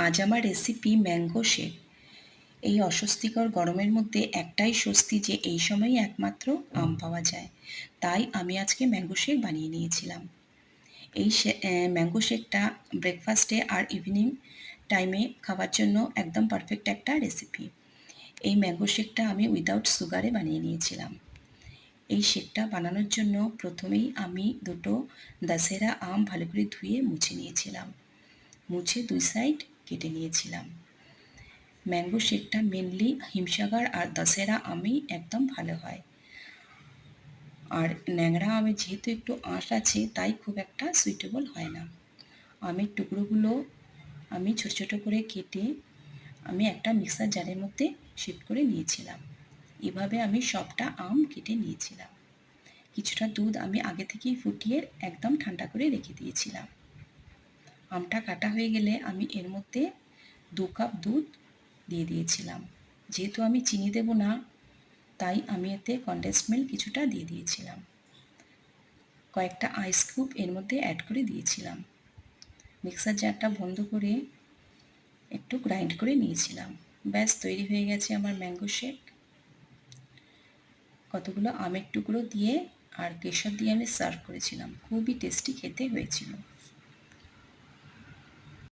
আজ আমার recipe mango shake. এই অস্বস্তিকর গরমের মধ্যে একটাই স্বস্তি যে এই সময়ই একমাত্র আম পাওয়া যায়। তাই আমি আজকে ম্যাঙ্গো শেক বানিয়ে নিয়েছিলাম। এই ম্যাঙ্গো শেকটা ব্রেকফাস্টে আর ইভিনিং টাইমে খাওয়ার জন্য একদম পারফেক্ট একটা রেসিপি। এই ম্যাঙ্গো শেকটা আমি উইদাউট সুগারে বানিয়ে নিয়েছিলাম। এই শেকটা বানানোর জন্য প্রথমেই আমি দুটো দাশেরা আম ভালো করে ধুয়ে মুছে নিয়েছিলাম। মুছে দুই সাইড কেটে নিয়েছিলাম। ম্যাঙ্গো শেকটা মেনলি হিমসাগর আর দশেরা আমই একদম ভালো হয়। আর ন্যাংরা আমে যেহেতু একটু আঁশ আছে তাই খুব একটা সুইটেবল হয় না। আমের টুকরোগুলো আমি ছোট ছোট করে কেটে আমি একটা মিক্সার জারের মধ্যে শিফট করে নিয়েছিলাম। এভাবে আমি সবটা আম কেটে নিয়েছিলাম। কিছুটা দুধ আমি আগে থেকেই ফুটিয়ে একদম ঠান্ডা করে রেখে দিয়েছিলাম। আমটা কাটা হয়ে গেলে আমি এর মধ্যে 2 কাপ দুধ দিয়ে দিয়েছিলাম। যেহেতু আমি চিনি দেব না তাই আমি এতে কনডেন্সড মিল্ক কিছুটা দিয়ে দিয়েছিলাম। কয়েকটা আইস কিউব এর মধ্যে অ্যাড করে দিয়েছিলাম। মিক্সার জারটা বন্ধ করে একটু গ্রাইন্ড করে নিয়েছিলাম। ব্যাস তৈরি হয়ে গেছে আমার ম্যাঙ্গো শেক। কতগুলো আমের টুকরো দিয়ে আর কেশর দিয়ে আমি সার্ভ করেছিলাম। খুবই টেস্টি খেতে হয়েছিল।